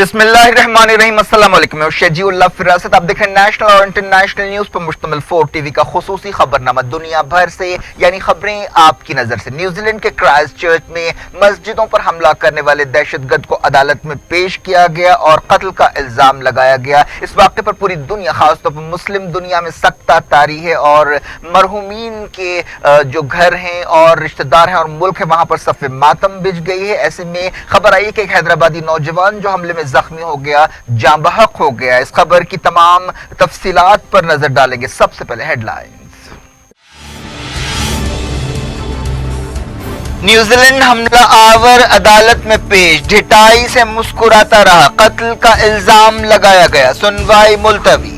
बिस्मिल्लाहिर्रहमानिर्रहीम। अस्सलाम वालेकुम। मैं शजीउल्लाह फिरासत। आप देख रहे हैं नेशनल और इंटरनेशनल न्यूज पर मुश्तमिल 4 टीवी का खुसूसी खबरनामा दुनिया भर से, यानी खबरें आपकी नजर से। न्यूजीलैंड के क्राइस्ट चर्च में मस्जिदों पर हमला करने वाले दहशतगर्द को अदालत में पेश किया गया और कत्ल का इल्जाम लगाया गया। इस वाक़े पर पूरी दुनिया, खासतौर पर मुस्लिम दुनिया में सख्ता तारी है और मरहूमीन के जो घर हैं और रिश्तेदार हैं और मुल्क है, वहां पर सफ़े मातम बिछ गई है। ऐसे में खबर आई कि एक हैदराबादी नौजवान जो हमले में जख्मी हो गया, जाँ बहक हो गया। इस खबर की तमाम तफसीलात पर नजर डालेंगे। सबसे पहले हेडलाइंस। न्यूजीलैंड हमला आवर अदालत में पेश, ढिठाई से मुस्कुराता रहा, कत्ल का इल्जाम लगाया गया, सुनवाई मुलतवी।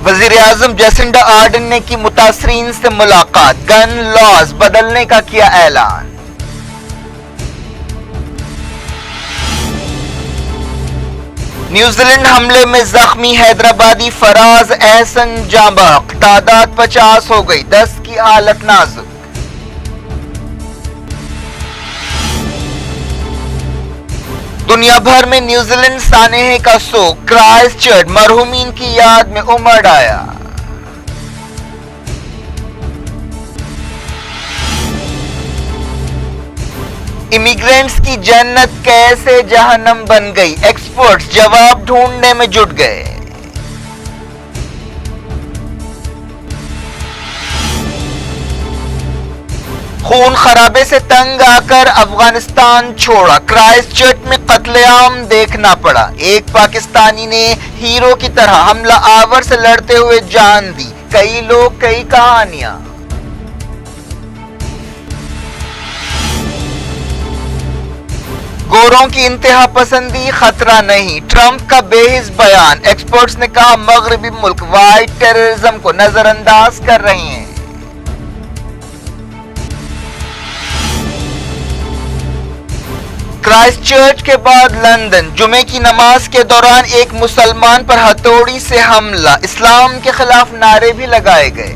वज़ीर-ए-आज़म जैसिंडा आर्डन ने की मुतासरीन से मुलाकात, गन लॉज बदलने का किया ऐलान। न्यूजीलैंड हमले में जख्मी हैदराबादी फराज एहसन जाँ बहक, तादाद 50 हो गई, 10 की हालत नाजुक। दुनिया भर में न्यूजीलैंड सानेहे का शोक, क्राइस्ट चर्च मरहूमीन की याद में उमड़ आया। इमिग्रेंट्स की जन्नत कैसे जहन्नम बन गई, एक्सपर्ट्स जवाब ढूंढने में जुट गए। खून खराबे से तंग आकर अफगानिस्तान छोड़ा, क्राइस्ट चर्च में कत्लेआम देखना पड़ा। एक पाकिस्तानी ने हीरो की तरह हमला आवर से लड़ते हुए जान दी। कई लोग, कई कहानियां। गोरों की इंतहा पसंदी खतरा नहीं, ट्रंप का बेहिस बयान। एक्सपर्ट्स ने कहा मगरबी मुल्क वाइट टेररिज्म को नजरअंदाज कर रहे हैं। क्राइस्ट चर्च के बाद लंदन, जुमे की नमाज के दौरान एक मुसलमान पर हथौड़ी से हमला, इस्लाम के खिलाफ नारे भी लगाए गए।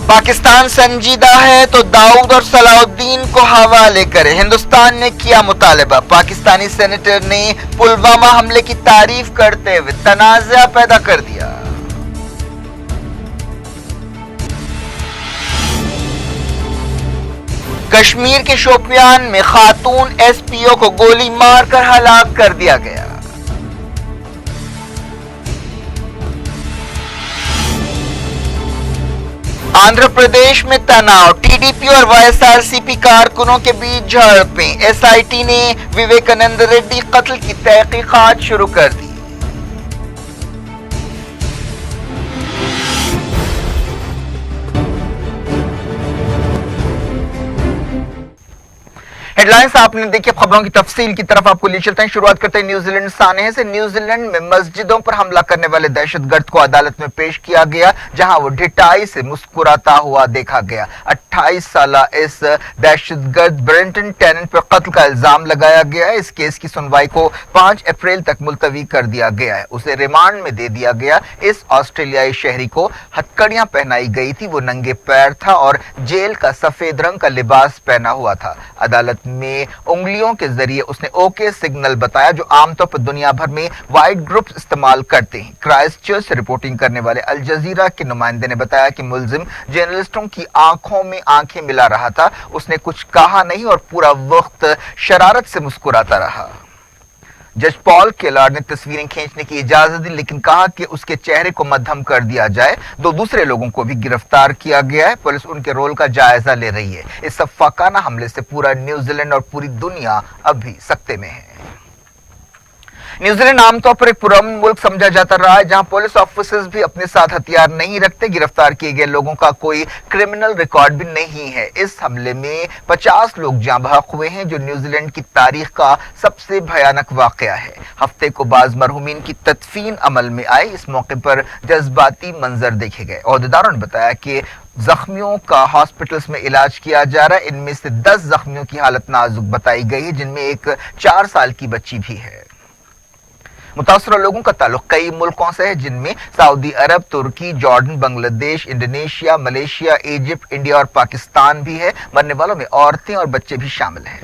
पाकिस्तान संजीदा है तो दाऊद और सलाउद्दीन को हवाले करे, हिंदुस्तान ने किया मुतालबा। पाकिस्तानी सेनेटर ने पुलवामा हमले की तारीफ करते हुए तनाज़ा पैदा कर दिया। कश्मीर के शोपियान में खातून एसपीओ को गोली मारकर हलाक कर दिया गया। आंध्र प्रदेश में तनाव, टीडीपी और वाईएसआरसीपी कारकुनों के बीच झड़पें। एसआईटी ने विवेकानंद रेड्डी कत्ल की तहकीकात शुरू कर दी। हेडलाइंस आपने देखी। खबरों की तफसील की तरफ आपको ले चलते हैं। शुरुआत करते हैं न्यूजीलैंड सानेहे से। न्यूजीलैंड में मस्जिदों पर हमला करने वाले दहशतगर्द को अदालत में पेश किया गया, जहां वो ढिठाई से मुस्कुराता हुआ देखा गया। 28 साल इस दहशतगर्द ब्रेंटन टेनेंट पर कत्ल का इल्जाम लगाया गया है। इस केस की सुनवाई को 5 अप्रैल तक मुलतवी कर दिया गया है। उसे रिमांड में दे दिया गया। इस ऑस्ट्रेलियाई शहरी को हथकड़ियां पहनाई गई थी, वो नंगे पैर था और जेल का सफेद रंग का लिबास पहना हुआ था। अदालत में उंगलियों के जरिए उसने ओके सिग्नल बताया, जो आमतौर पर दुनिया भर में वाइट ग्रुप्स इस्तेमाल करते हैं। क्राइस्ट चर्च से रिपोर्टिंग करने वाले अल जजीरा के नुमाइंदे ने बताया कि मुल्जिम जर्नलिस्टों की आंखों में आंखें मिला रहा था। उसने कुछ कहा नहीं और पूरा वक्त शरारत से मुस्कुराता रहा। जज पॉल केलर ने तस्वीरें खींचने की इजाजत दी, लेकिन कहा कि उसके चेहरे को मद्धम कर दिया जाए। 2 दूसरे लोगों को भी गिरफ्तार किया गया है। पुलिस उनके रोल का जायजा ले रही है। इस सफाकाना हमले से पूरा न्यूजीलैंड और पूरी दुनिया अब भी सख्ते में है। न्यूजीलैंड आमतौर पर एक पुरअमन मुल्क समझा जाता रहा है, जहां पुलिस ऑफिसर्स भी अपने साथ हथियार नहीं रखते। गिरफ्तार किए गए लोगों का कोई क्रिमिनल रिकॉर्ड भी नहीं है। इस हमले में 50 लोग जाँ बहक हुए हैं, जो न्यूजीलैंड की तारीख का सबसे भयानक वाकया है। हफ्ते को बाज मरहूमीन की तदफीन अमल में आई। इस मौके पर जज्बाती मंजर देखे गए। अहदेदारों ने बताया कि जख्मियों का हॉस्पिटल्स में इलाज किया जा रहा है। इनमें से 10 जख्मियों की हालत नाजुक बताई गई है, जिनमें एक 4 साल की बच्ची भी है। मुतासरा लोगों का ताल्लुक कई मुल्कों से है, जिनमें सऊदी अरब, तुर्की, Jordan, Bangladesh, Indonesia, Malaysia, Egypt, India और पाकिस्तान भी है। मरने वालों में औरतें और बच्चे भी शामिल हैं।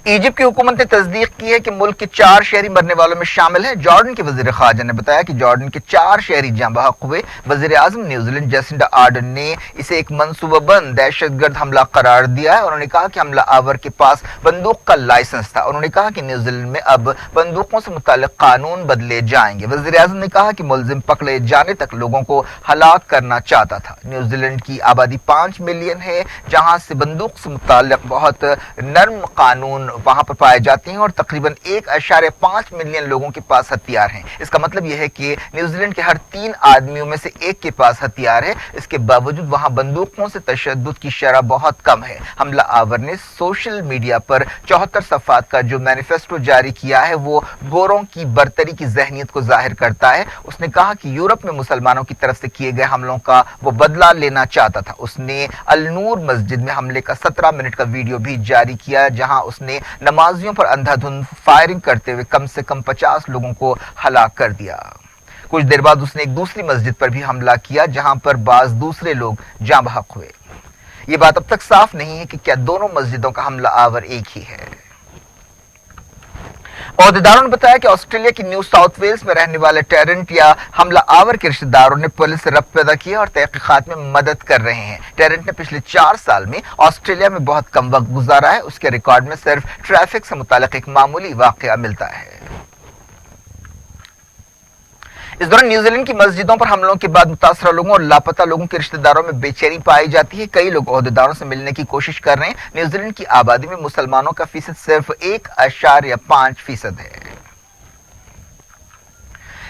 इजिप्ट की हुकूमत ने तस्दीक की है कि मुल्क के 4 शहरी मरने वालों में शामिल हैं। जॉर्डन के वजीर खारजा ने बताया कि जॉर्डन के 4 शहरी जाँ बहक हुए। वजीर आजम न्यूजीलैंड जेसिंडा आर्डन ने इसे एक मनसूबाबंद दहशतगर्द हमला करार दिया है। उन्होंने कहा कि हमला आवर के पास बंदूक का लाइसेंस था। उन्होंने कहा कि न्यूजीलैंड में अब बंदूकों से मुताल्लिक कानून बदले जाएंगे। वजीर आजम ने कहा कि मुलजिम पकड़े जाने तक लोगों को हलाक करना चाहता था। न्यूजीलैंड की आबादी 5 मिलियन है, जहां से बंदूक से मुताल्लिक बहुत नर्म कानून वहां पर पाए जाते हैं और तकरीबन 1.5 मिलियन लोगों के पास हथियार हैं। इसका मतलब यह है कि न्यूजीलैंड के हर 3 आदमियों में से एक के पास हथियार है। इसके बावजूद वहां बंदूकों से तशद्दुद की शरह बहुत कम है। हमला आवर ने सोशल मीडिया पर 74 सफ़ात का जो मैनिफेस्टो जारी किया है वो गोरों की बरतरी की जहनीत को जाहिर करता है। उसने कहा कि यूरोप में मुसलमानों की तरफ से किए गए हमलों का वो बदला लेना चाहता था। उसने अल नूर मस्जिद में हमले का 17 मिनट का वीडियो भी जारी किया, जहां उसने नमाजियों पर अंधाधुंध फायरिंग करते हुए कम से कम 50 लोगों को हलाक कर दिया। कुछ देर बाद उसने एक दूसरी मस्जिद पर भी हमला किया, जहां पर बाज दूसरे लोग जाँ बहक हुए। ये बात अब तक साफ नहीं है कि क्या दोनों मस्जिदों का हमला आवर एक ही है। ओहदेदारों ने बताया कि ऑस्ट्रेलिया की न्यू साउथ वेल्स में रहने वाले टेरेंट या हमला आवर के रिश्तेदारों ने पुलिस से रब्त पैदा किया और तहकीकात में मदद कर रहे हैं। टेरेंट ने पिछले 4 साल में ऑस्ट्रेलिया में बहुत कम वक्त गुजारा है। उसके रिकॉर्ड में सिर्फ ट्रैफिक से मुताल्लिक एक मामूली वाकया मिलता है। इस दौरान न्यूजीलैंड की मस्जिदों पर हमलों के बाद मुतासरा लोगों और लापता लोगों के रिश्तेदारों में बेचैनी पाई जाती है। कई लोग ओहदेदारों से मिलने की कोशिश कर रहे हैं। न्यूजीलैंड की आबादी में मुसलमानों का फीसद सिर्फ 1.5% है।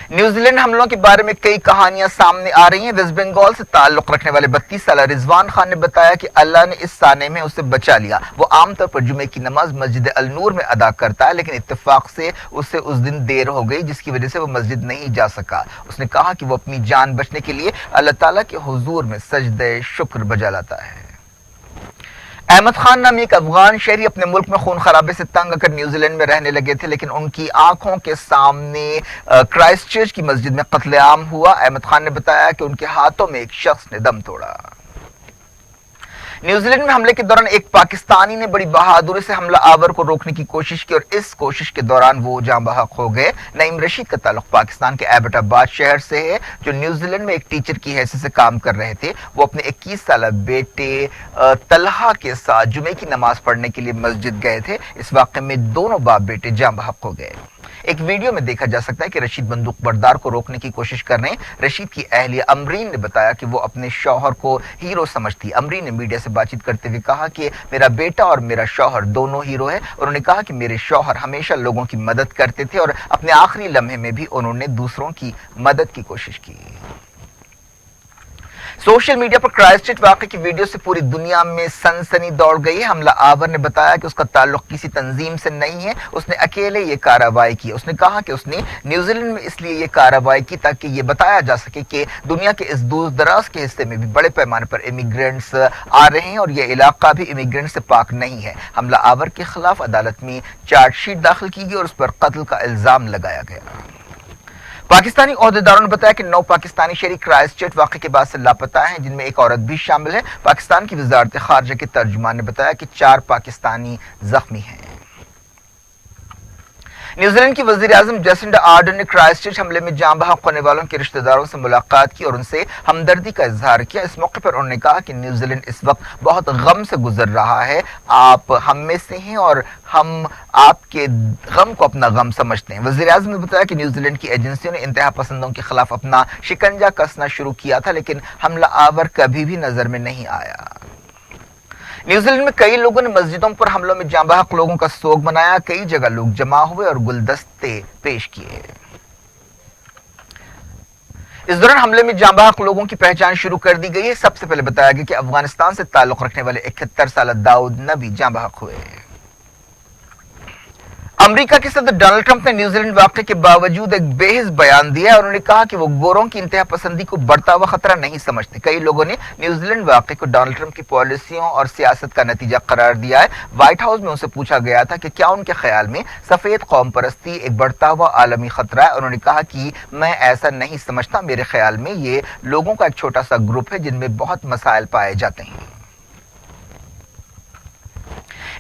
न्यूजीलैंड हमलों के बारे में कई कहानियां सामने आ रही हैं। वेस्ट बंगाल से ताल्लुक रखने वाले 32 साल रिजवान खान ने बताया कि अल्लाह ने इस साने में उसे बचा लिया। वो आमतौर पर जुमे की नमाज मस्जिद अल नूर में अदा करता है, लेकिन इत्तेफाक से उसे उस दिन देर हो गई, जिसकी वजह से वो मस्जिद नहीं जा सका। उसने कहा कि वो अपनी जान बचने के लिए अल्लाह ताला के हुजूर में सजदे शुक्र बजा लाता है। अहमद खान नामी एक अफगान शहरी अपने मुल्क में खून खराबे से तंग आकर न्यूजीलैंड में रहने लगे थे, लेकिन उनकी आंखों के सामने क्राइस्ट चर्च की मस्जिद में कत्लेआम हुआ। अहमद खान ने बताया कि उनके हाथों में एक शख्स ने दम तोड़ा। न्यूजीलैंड में हमले के दौरान एक पाकिस्तानी ने बड़ी बहादुरी से हमला आवर को रोकने की कोशिश की और इस कोशिश के दौरान वो जाँ बहक हो गए। नईम रशीद का ताल्लुक पाकिस्तान के एबटाबाद शहर से है, जो न्यूजीलैंड में एक टीचर की हैसियत से काम कर रहे थे। वो अपने 21 साल बेटे तलहा के साथ जुमे की नमाज पढ़ने के लिए मस्जिद गए थे। इस वाक़े में दोनों बाप बेटे जाँ बहक हो गए। एक वीडियो में देखा जा सकता है कि रशीद बंदूक बरदार को रोकने की कोशिश कर रहे हैं। रशीद की अहलिया अमरीन ने बताया कि वो अपने शौहर को हीरो समझती। अमरीन ने मीडिया से बातचीत करते हुए कहा कि मेरा बेटा और मेरा शौहर दोनों हीरो है। उन्होंने कहा कि मेरे शौहर हमेशा लोगों की मदद करते थे और अपने आखिरी लम्हे में भी उन्होंने दूसरों की मदद की कोशिश की। सोशल मीडिया पर क्राइस्टचर्च वाक़े की वीडियो से पूरी दुनिया में सनसनी दौड़ गई है। हमला आवर ने बताया कि उसका ताल्लुक किसी तंजीम से नहीं है, उसने अकेले ये कार्रवाई की। उसने कहा कि उसने न्यूजीलैंड में इसलिए ये कार्रवाई की ताकि ये बताया जा सके कि दुनिया के इस दूर दराज के हिस्से में भी बड़े पैमाने पर इमिग्रेंट्स आ रहे हैं और यह इलाका भी इमिग्रेंट से पाक नहीं है। हमला आवर के खिलाफ अदालत में चार्जशीट दाखिल की गई और उस पर कत्ल का इल्जाम लगाया गया। पाकिस्तानी ओहदेदारों ने बताया कि 9 पाकिस्तानी शहरी क्राइस्टचर्च वाक़े के बाद से लापता हैं, जिनमें एक औरत भी शामिल है। पाकिस्तान की वज़ारत ख़ारजा के तर्जुमान ने बताया कि 4 पाकिस्तानी जख्मी हैं। न्यूजीलैंड की वज़ीर आज़म जेसिंडा आर्डन ने क्राइस्टचर्च हमले में जाँ बहक होने वालों के रिश्तेदारों से मुलाकात की और उनसे हमदर्दी का इजहार किया। इस मौके पर उन्होंने कहा कि न्यूजीलैंड इस वक्त बहुत गम से गुजर रहा है। आप हम में से हैं और हम आपके गम को अपना गम समझते हैं। वज़ीर आज़म ने बताया कि न्यूजीलैंड की एजेंसियों ने इंतहा पसंदों के खिलाफ अपना शिकंजा कसना शुरू किया था, लेकिन हमला आवर कभी भी नजर में नहीं आया। न्यूजीलैंड में कई लोगों ने मस्जिदों पर हमलों में जाँ बहक लोगों का सोग मनाया। कई जगह लोग जमा हुए और गुलदस्ते पेश किए। इस दौरान हमले में जाँ बहक लोगों की पहचान शुरू कर दी गई है। सबसे पहले बताया गया कि अफगानिस्तान से ताल्लुक रखने वाले 71 साल दाऊद नबी जाँ बहक हुए। अमेरिका के सदर डोनाल्ड ट्रंप ने न्यूजीलैंड वाकये के बावजूद एक बेहिस बयान दिया है। उन्होंने कहा कि वो गोरों की इंतहा पसंदी को बढ़ता हुआ खतरा नहीं समझते। कई लोगों ने न्यूजीलैंड वाकये को डोनाल्ड ट्रंप की पॉलिसियों और सियासत का नतीजा करार दिया है। व्हाइट हाउस में उनसे पूछा गया था कि क्या उनके ख्याल में सफेद कौम परस्ती एक बढ़ता हुआ आलमी खतरा है। उन्होंने कहा कि मैं ऐसा नहीं समझता, मेरे ख्याल में ये लोगों का एक छोटा सा ग्रुप है जिनमें बहुत मसाइल पाए जाते हैं।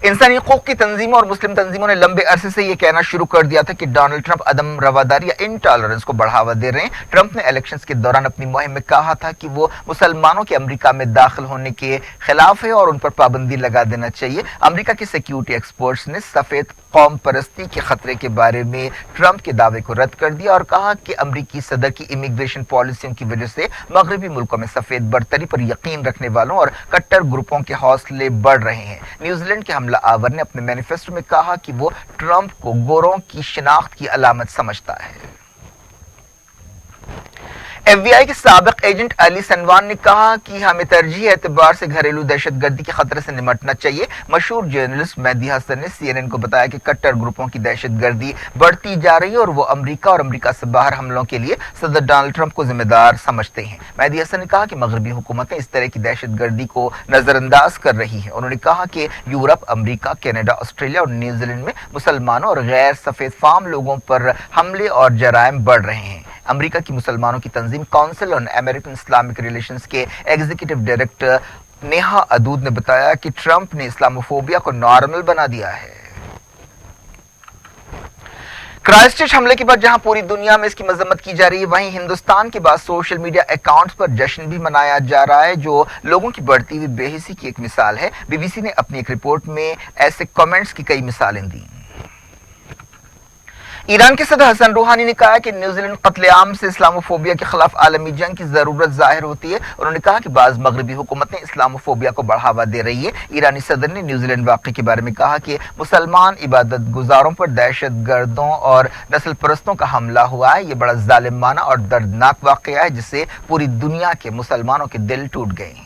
इंसानी हकूक की तंजीमों और मुस्लिम तंजीमों ने लंबे अरसे से यह कहना शुरू कर दिया था कि डोनाल्ड ट्रंप अदम रवादारी या इनटॉलरेंस को बढ़ावा दे रहे हैं। ट्रंप ने इलेक्शंस के दौरान अपनी मुहिम में कहा था कि वो मुसलमानों के अमेरिका में दाखिल होने के खिलाफ है और उन पर पाबंदी लगा देना चाहिए। अमेरिका के सिक्योरिटी एक्सपर्ट्स ने सफेद कौम परस्ती के खतरे के बारे में ट्रंप के दावे को रद्द कर दिया और कहा कि अमेरिकी सदर की इमिग्रेशन पॉलिसियों की वजह से मगरबी मुल्कों में सफेद बर्तरी पर यकीन रखने वालों और कट्टर ग्रुपों के हौसले बढ़ रहे हैं। न्यूजीलैंड के हमला आवर ने अपने मैनिफेस्टो में कहा कि वो ट्रंप को गोरों की शिनाख्त की अलामत समझता है। FBI के साबिक एजेंट अली सनवान ने कहा कि हमें तरजीह एतबार से घरेलू दहशतगर्दी के खतरे से निपटना चाहिए। मशहूर जर्नलिस्ट मेहदी हसन ने CNN को बताया कि कट्टर ग्रुपों की दहशतगर्दी बढ़ती जा रही है और वो अमेरिका और अमेरिका से बाहर हमलों के लिए सदर डोनाल्ड ट्रंप को जिम्मेदार समझते हैं। मेहदी हसन ने कहा कि मगरबी हुकूमतें इस तरह की दहशतगर्दी को नजरअंदाज कर रही हैं। उन्होंने कहा कि यूरोप, अमेरिका, कनाडा, ऑस्ट्रेलिया और न्यूजीलैंड में मुसलमानों और गैर सफेद फाम लोगों पर हमले और जराइम बढ़ रहे हैं। अमेरिका की मुसलमानों की तंजीम council on American Islamic relations के एग्जीक्यूटिव डायरेक्टर नेहा अदूद ने बताया कि ट्रंप ने इस्लामोफोबिया को नॉर्मल बना दिया है। क्राइस्टचर्च हमले के बाद जहां पूरी दुनिया में इसकी मजम्मत की जा रही है, वहीं हिंदुस्तान के बाद सोशल मीडिया अकाउंट्स पर जश्न भी मनाया जा रहा है, जो लोगों की बढ़ती हुई बेहिसी की एक मिसाल है। बीबीसी ने अपनी एक रिपोर्ट में ऐसे कमेंट्स की कई मिसालें दी। ईरान के सदर हसन रूहानी ने कहा कि न्यूजीलैंड कत्लेआम से इस्लामोफोबिया के खिलाफ आलमी जंग की जरूरत जाहिर होती है। उन्होंने कहा कि बाज मगरबी हुकूमतें इस्लामोफोबिया को बढ़ावा दे रही है। ईरानी सदर ने न्यूजीलैंड वाकये के बारे में कहा कि मुसलमान इबादत गुजारों पर दहशत गर्दों और नस्ल परस्तों का हमला हुआ है। ये बड़ा जालिमाना और दर्दनाक वाकया है जिससे पूरी दुनिया के मुसलमानों के दिल टूट गए हैं।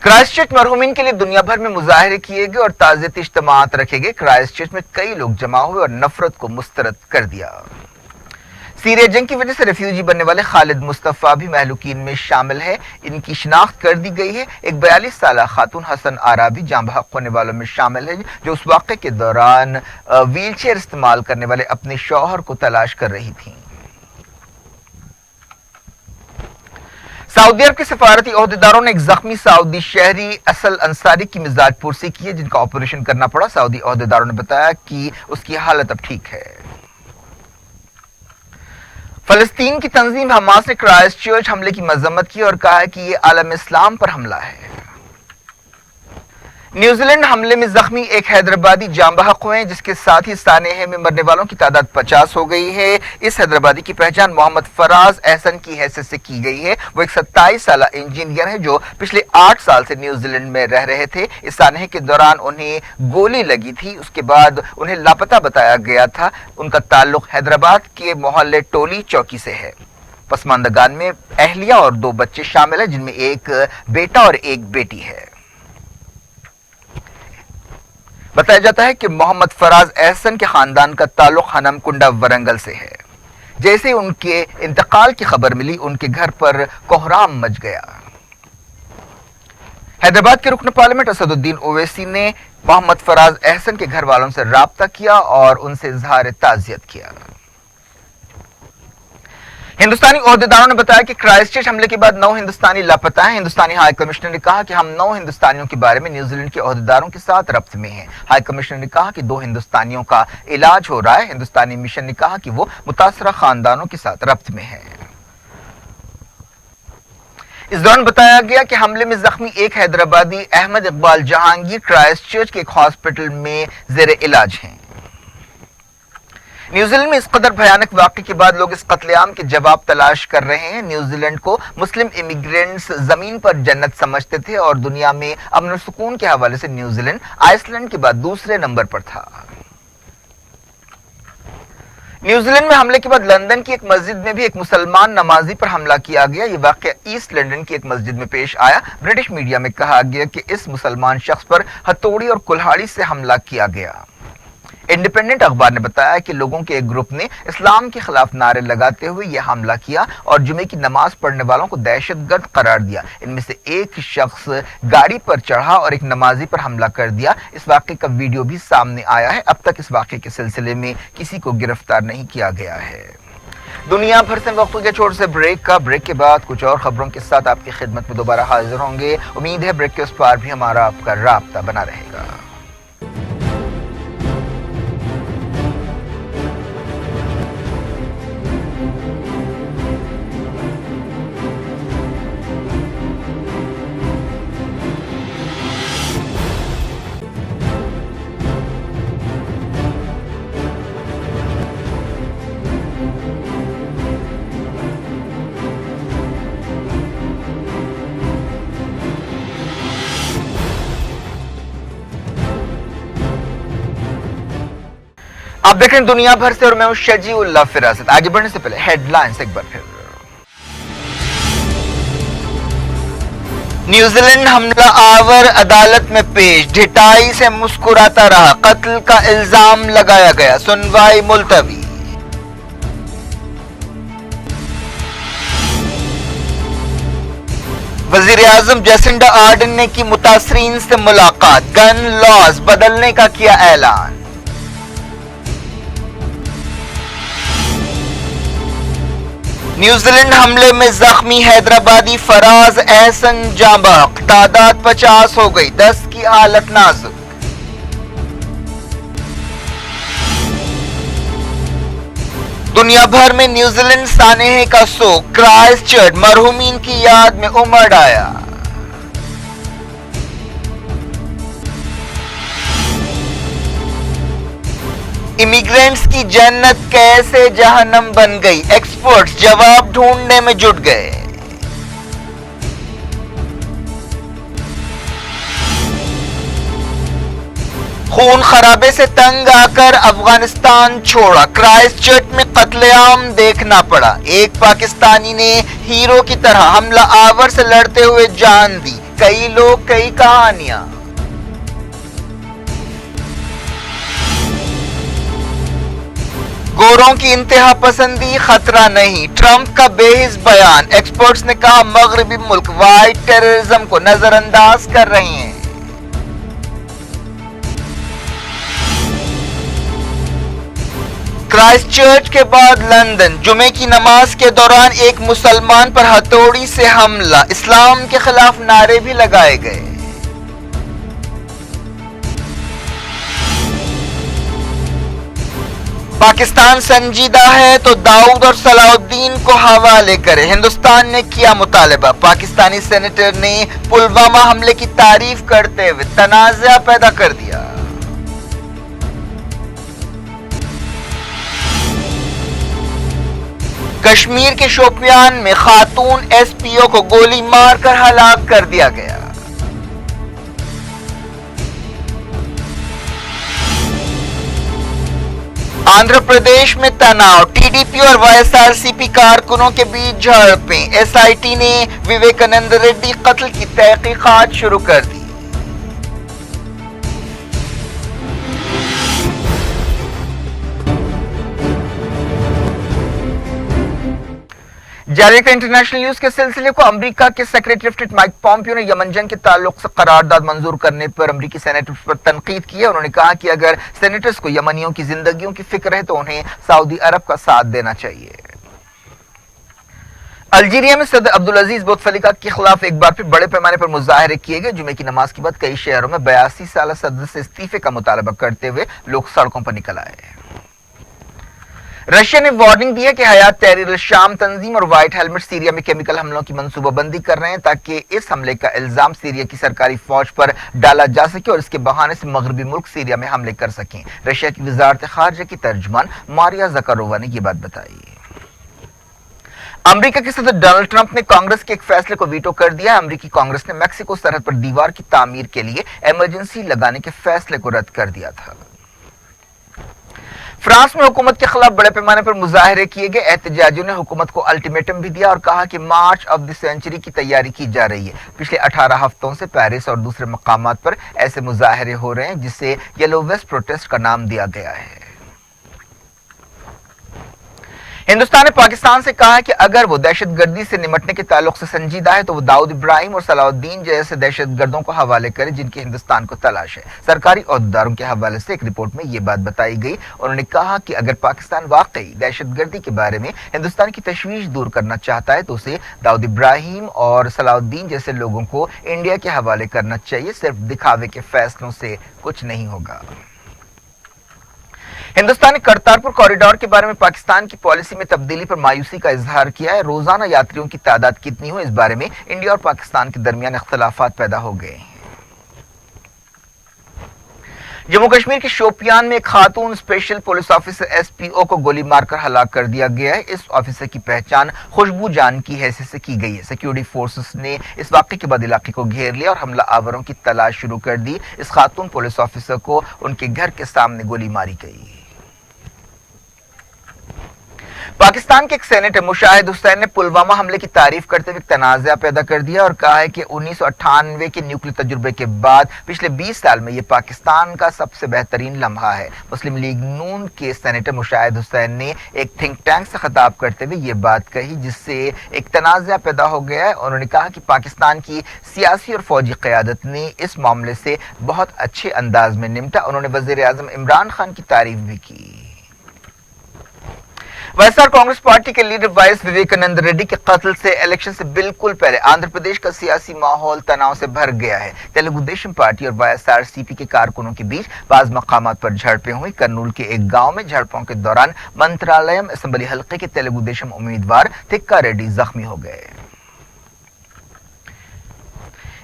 क्राइस्टचर्च मरहूमीन के लिए दुनिया भर में मुजाहरे किए गए और ताज़ियती इज्तिमाअत रखे गए। क्राइस्टचर्च में कई लोग जमा हुए और नफरत को मुस्तरद कर दिया। सीरिया जंग की वजह से रेफ्यूजी बनने वाले खालिद मुस्तफा भी महलूकीन में शामिल है। इनकी शिनाख्त कर दी गई है। एक 42 साल खातून हसन आरा भी जाँ बहक होने वालों में शामिल है, जो उस वाक़े के दौरान व्हील चेयर इस्तेमाल करने वाले अपने शौहर को तलाश कर रही थी। सऊदी अरब के सफारती ओहदेदारों ने एक जख्मी सऊदी शहरी असल अंसारी की मिजाज पुरसी की है, जिनका ऑपरेशन करना पड़ा। सऊदी ओहदेदारों ने बताया कि उसकी हालत अब ठीक है। फलस्तीन की तंजीम हमास ने क्राइस्टचर्च हमले की मजम्मत की और कहा है कि यह आलम इस्लाम पर हमला है। न्यूजीलैंड हमले में जख्मी एक हैदराबादी जाँ बहक हुए हैं, जिसके साथ ही सानेह में मरने वालों की तादाद 50 हो गई है। इस हैदराबादी की पहचान मोहम्मद फराज एहसन की हैसियत से की गई है। वो एक 27 साल इंजीनियर है जो पिछले 8 साल से न्यूजीलैंड में रह रहे थे। इस सानेह के दौरान उन्हें गोली लगी थी, उसके बाद उन्हें लापता बताया गया था। उनका ताल्लुक हैदराबाद के मोहल्ले टोली चौकी से है। पसमानदगान में अहलिया और 2 बच्चे शामिल हैं, जिनमें एक बेटा और एक बेटी है। बताया जाता है कि मोहम्मद फराज एहसन के खानदान का ताल्लुक हनमकुंडा वरंगल से है। जैसे ही उनके इंतकाल की खबर मिली, उनके घर पर कोहराम मच गया। हैदराबाद के रुकन पार्लियामेंट असदुद्दीन ओवैसी ने मोहम्मद फराज एहसन के घर वालों से राब्ता किया और उनसे इजहार ताज़ियत किया। हिंदुस्तानी ओहदेदारों ने बताया कि क्राइस्टचर्च हमले के बाद 9 हिंदुस्तानी लापता हैं। हिंदुस्तानी हाई कमिश्नर ने कहा कि हम 9 हिंदुस्तानियों के बारे में न्यूजीलैंड के ओहदेदारों के साथ रब्त में हैं। हाई कमिश्नर ने कहा कि 2 हिंदुस्तानियों का इलाज हो रहा है। हिंदुस्तानी मिशन ने कहा कि वो मुतासरा खानदानों के साथ रब्त में है। इस दौरान बताया गया कि हमले में जख्मी एक हैदराबादी अहमद इकबाल जहांगीर क्राइस्टचर्च के एक हॉस्पिटल में जेर इलाज हैं। न्यूजीलैंड में इस कदर भयानक वाक़े के बाद लोग इस कत्लेआम के जवाब तलाश कर रहे हैं। न्यूजीलैंड को मुस्लिम इमिग्रेंट्स जमीन पर जन्नत समझते थे और दुनिया में अमन और सुकून के हवाले से न्यूजीलैंड आइसलैंड के बाद दूसरे नंबर पर था। न्यूजीलैंड में हमले के बाद लंदन की एक मस्जिद में भी एक मुसलमान नमाजी पर हमला किया गया। ये वाक़या ईस्ट लंदन की एक मस्जिद में पेश आया। ब्रिटिश मीडिया में कहा गया कि इस मुसलमान शख्स पर हथौड़ी और कुल्हाड़ी से हमला किया गया। इंडिपेंडेंट अखबार ने बताया कि लोगों के एक ग्रुप ने इस्लाम के खिलाफ नारे लगाते हुए यह हमला किया और जुमे की नमाज पढ़ने वालों को दहशतगर्द करार दिया। इनमें से एक शख्स गाड़ी पर चढ़ा और एक नमाजी पर हमला कर दिया। इस वाक़े का वीडियो भी सामने आया है। अब तक इस वाक़े के सिलसिले में किसी को गिरफ्तार नहीं किया गया है। दुनिया भर से वक्त के छोर से ब्रेक के बाद कुछ और खबरों के साथ आपकी खिदमत में दोबारा हाजिर होंगे। उम्मीद है ब्रेक के उस पार भी हमारा आपका राब्ता बना रहेगा। आप देख रहे हैं दुनिया भर से और मैं हूं शजीउल्लाह फिरासत। आगे बढ़ने से पहले हेडलाइंस एक बार फिर। न्यूजीलैंड हमला आवर अदालत में पेश, ढिठाई से मुस्कुराता रहा, कत्ल का इल्जाम लगाया गया, सुनवाई मुलतवी। वजीर आजम जैसिंडा आर्डन ने की मुतासरीन से मुलाकात, गन लॉज बदलने का किया ऐलान। न्यूजीलैंड हमले में जख्मी हैदराबादी फराज एहसन जांबाक, तादाद 50 हो गई, 10 की हालत नाजुक। दुनिया भर में न्यूजीलैंड सानेह का शोक, क्राइस्टचर्च मरहूमीन की याद में उमड़ आया। इमिग्रेंट्स की जन्नत कैसे जहन्नम बन गई, एक्सपर्ट्स जवाब ढूंढने में जुट गए। खून खराबे से तंग आकर अफगानिस्तान छोड़ा, क्राइस्टचर्च में कत्लेआम देखना पड़ा। एक पाकिस्तानी ने हीरो की तरह हमला आवर से लड़ते हुए जान दी। कई लोग, कई कहानियां। गोरों की इंतहा पसंदी खतरा नहीं, ट्रंप का बेहिस बयान। एक्सपर्ट्स ने कहा मगरबी मुल्क वाइट टेररिज्म को नजरअंदाज कर रहे हैं। क्राइस्टचर्च के बाद लंदन, जुमे की नमाज के दौरान एक मुसलमान पर हथौड़ी से हमला, इस्लाम के खिलाफ नारे भी लगाए गए। पाकिस्तान संजीदा है तो दाऊद और सलाउद्दीन को हवाले करे, हिंदुस्तान ने किया मुतालबा। पाकिस्तानी सेनेटर ने पुलवामा हमले की तारीफ करते हुए तनाज़ा पैदा कर दिया। कश्मीर के शोपियान में खातून एसपीओ को गोली मारकर हलाक कर दिया गया। आंध्र प्रदेश में तनाव, टीडीपी और वाईएसआरसीपी कारकुनों के बीच झड़पें। एसआईटी ने विवेकानंद रेड्डी कत्ल की तहकीकात शुरू कर दी। जारी इंटरनेशनल न्यूज के सिलसिले को अमेरिका के secretary of state Mike Pompeo ने यमन जंग के ताल्लुक से करारदाद मंजूर करने पर अमेरिकी सेनेटर्स पर तनकीद की है। उन्होंने कहा कि अगर सेनेटर्स को यमनियों की जिंदगियों की फिक्र है तो उन्हें सऊदी अरब का साथ देना चाहिए। अल्जीरिया में सदर अब्दुल अजीज बोतफलिका के खिलाफ एक बार फिर बड़े पैमाने पर मुजाहरे किए गए। जुमे की नमाज के बाद कई शहरों में 82 साल सदर से इस्तीफे का मुतालबा करते हुए लोग सड़कों पर निकल आए। रशिया ने वार्निंग दी है कि हयात तहरीर शाम तंजीम और व्हाइट हेलमेट सीरिया में केमिकल हमलों की मंसूबाबंदी कर रहे हैं ताकि इस हमले का इल्जाम सीरिया की सरकारी फौज पर डाला जा सके और इसके बहाने से मगरबी मुल्क सीरिया में हमले कर सकें। रशिया की वजारत खारजा की तर्जुमान मारिया जकारोवा ने यह बात बताई। अमेरिका के सदर डोनाल्ड ट्रंप ने कांग्रेस के एक फैसले को वीटो कर दिया। अमेरिकी कांग्रेस ने मैक्सिको सरहद पर दीवार की तामीर के लिए इमरजेंसी लगाने के फैसले को रद्द कर दिया था। फ्रांस में हुकूमत के खिलाफ बड़े पैमाने पर मुजाहरे किए गए। एहतजाजियों ने हुकूमत को अल्टीमेटम भी दिया और कहा कि मार्च ऑफ द सेंचुरी की तैयारी की जा रही है। पिछले 18 हफ्तों से पेरिस और दूसरे मकामात पर ऐसे मुजाहरे हो रहे हैं जिसे येलो वेस्ट प्रोटेस्ट का नाम दिया गया है। हिंदुस्तान ने पाकिस्तान से कहा है कि अगर वो दहशतगर्दी से निपटने के ताल्लुक से संजीदा है तो वो दाऊद इब्राहिम और सलाउद्दीन जैसे दहशतगर्दों को हवाले करे जिनकी हिंदुस्तान को तलाश है। सरकारी अहदेदारों के हवाले से एक रिपोर्ट में ये बात बताई गई। उन्होंने कहा कि अगर पाकिस्तान वाकई दहशतगर्दी के बारे में हिंदुस्तान की तशवीश दूर करना चाहता है तो उसे दाऊद इब्राहिम और सलाउद्दीन जैसे लोगों को इंडिया के हवाले करना चाहिए। सिर्फ दिखावे के फैसलों से कुछ नहीं होगा। हिंदुस्तान ने करतारपुर कॉरिडोर के बारे में पाकिस्तान की पॉलिसी में तब्दीली पर मायूसी का इजहार किया है। रोजाना यात्रियों की तादाद कितनी हो, इस बारे में इंडिया और पाकिस्तान के दरमियान इख्तलाफात पैदा हो गए हैं। जम्मू कश्मीर के शोपियान में एक खातून स्पेशल पुलिस ऑफिसर एसपीओ को गोली मारकर हलाक कर दिया गया है। इस ऑफिसर की पहचान खुशबू जान की हैसियत से की गई है। सिक्योरिटी फोर्सेस ने इस वाकये के बाद इलाके को घेर लिया और हमला आवरों की तलाश शुरू कर दी। इस खातून पुलिस ऑफिसर को उनके घर के सामने गोली मारी गई। पाकिस्तान के एक सेनेटर मुशाहिद हुसैन ने पुलवामा हमले की तारीफ करते हुए तनाज़ा पैदा कर दिया और कहा है कि 1998 के न्यूक्लियर तजुर्बे के बाद पिछले 20 साल में यह पाकिस्तान का सबसे बेहतरीन लम्हा है। मुस्लिम लीग नून के सेनेटर मुशाहिद हुसैन ने एक थिंक टैंक से खिताब करते हुए ये बात कही जिससे एक तनाज़ा पैदा हो गया है। उन्होंने कहा कि पाकिस्तान की सियासी और फौजी क़यादत ने इस मामले से बहुत अच्छे अंदाज में निपटा। उन्होंने वज़ीर आज़म इमरान खान की तारीफ भी की। वाईएसआर कांग्रेस पार्टी के लीडर वाईएस विवेकानंद रेड्डी के कत्ल से इलेक्शन से बिल्कुल पहले आंध्र प्रदेश का सियासी माहौल तनाव से भर गया है। तेलुगु देशम पार्टी और वाईएसआरसीपी के कारकुनों के बीच बाज मकामात पर झड़पें हुई। कर्नूल के एक गांव में झड़पों के दौरान मंत्रालयम असेंबली हल्के के तेलुगु देशम उम्मीदवार थिक्का रेड्डी जख्मी हो गए।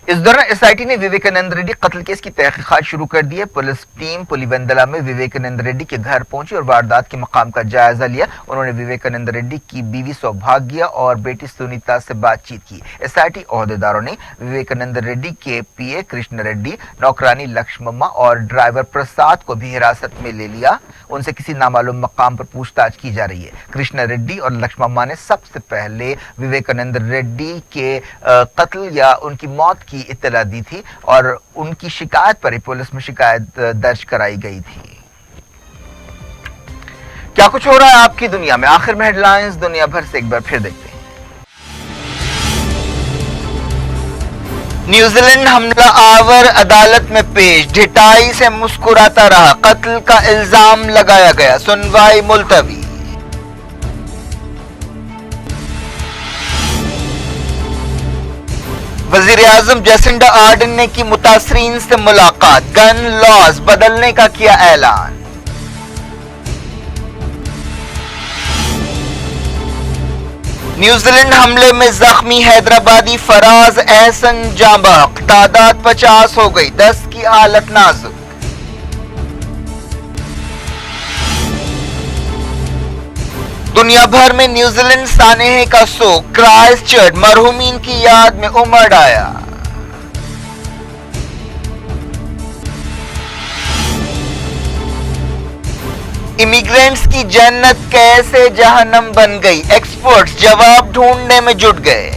इस दौरान एसआईटी ने विवेकानंद रेड्डी कत्ल केस की तहकीकात शुरू कर दी है। पुलिस टीम पुलिवेंदला में विवेकानंद रेड्डी के घर पहुंची और वारदात के मकाम का जायजा लिया। उन्होंने विवेकानंद रेड्डी की बीवी सौभाग्य और बेटी सुनीता से बातचीत की। एसआईटी अहदेदारों ने विवेकानंद रेड्डी के पीए कृष्ण रेड्डी, नौकरानी लक्ष्मम्मा और ड्राइवर प्रसाद को भी हिरासत में ले लिया। उनसे किसी नामालूम मकाम पर पूछताछ की जा रही है। कृष्ण रेड्डी और लक्ष्मम्मा ने सबसे पहले विवेकानंद रेड्डी के कत्ल या उनकी मौत की इत्तला दी थी और उनकी शिकायत पर ही पुलिस में शिकायत दर्ज कराई गई थी। क्या कुछ हो रहा है आपकी दुनिया में, आखिर में हेडलाइंस दुनिया भर से एक बार फिर देखते हैं। न्यूजीलैंड हमला आवर अदालत में पेश, ढिठाई से मुस्कुराता रहा, कत्ल का इल्जाम लगाया गया, सुनवाई मुलतवी। वजीर आजम जैसिंडा आर्डन ने की मुतासरीन से मुलाकात, गन लॉज बदलने का किया ऐलान। न्यूजीलैंड हमले में जख्मी हैदराबादी फराज एहसन जाँ बहक, तादाद 50 हो गई, 10 की हालत नाजुक। दुनिया भर में न्यूजीलैंड सानेहे का शोक, क्राइस्ट चर्च मरहूमीन की याद में उमड़ आया। इमिग्रेंट्स की जन्नत कैसे जहन्नम बन गई, एक्सपर्ट्स जवाब ढूंढने में जुट गए।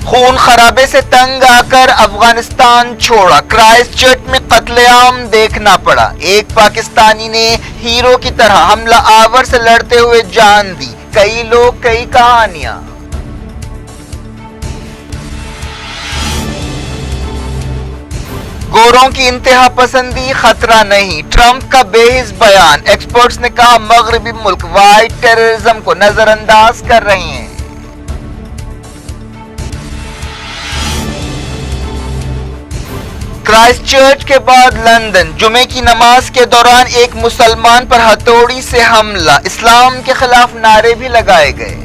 खून खराबे से तंग आकर अफगानिस्तान छोड़ा, क्राइस्ट चर्च में कत्लेआम देखना पड़ा। एक पाकिस्तानी ने हीरो की तरह हमला आवर से लड़ते हुए जान दी। कई लोग, कई कहानियां। गोरों की इंतहा पसंदी खतरा नहीं, ट्रंप का बेहिस बयान। एक्सपर्ट्स ने कहा मगरबी मुल्क वाइट टेररिज्म को नजरअंदाज कर रहे हैं। क्राइस्ट चर्च के बाद लंदन, जुमे की नमाज के दौरान एक मुसलमान पर हथौड़ी से हमला, इस्लाम के खिलाफ नारे भी लगाए गए।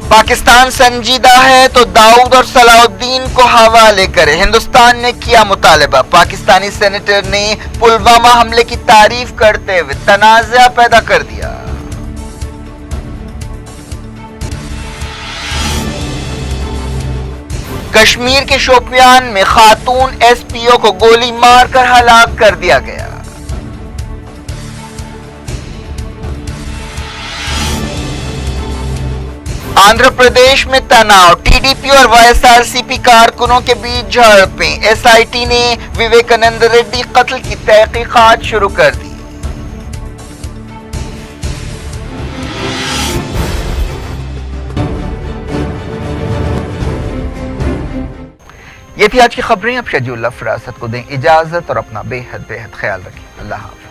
पाकिस्तान संजीदा है तो दाऊद और सलाउद्दीन को हवाले करे, हिंदुस्तान ने किया मुतालबा। पाकिस्तानी सेनेटर ने पुलवामा हमले की तारीफ करते हुए तनाज़ा पैदा कर दिया। کشمیر کے شوپیان میں خاتون ایس پی او کو گولی مار کر ہلاک کر دیا گیا۔ آندھرا پردیش میں تناؤ، ٹی ڈی پی اور وائی ایس آر سی پی کارکنوں کے بیچ جھڑپیں، ایس آئی ٹی نے وویکانند ریڈی قتل کی تحقیقات شروع کر دی۔ یہ تھی آج کی خبریں۔ اب شجی اللہ فراست کو دیں اجازت اور اپنا بے حد خیال رکھیں۔ اللہ حافظ۔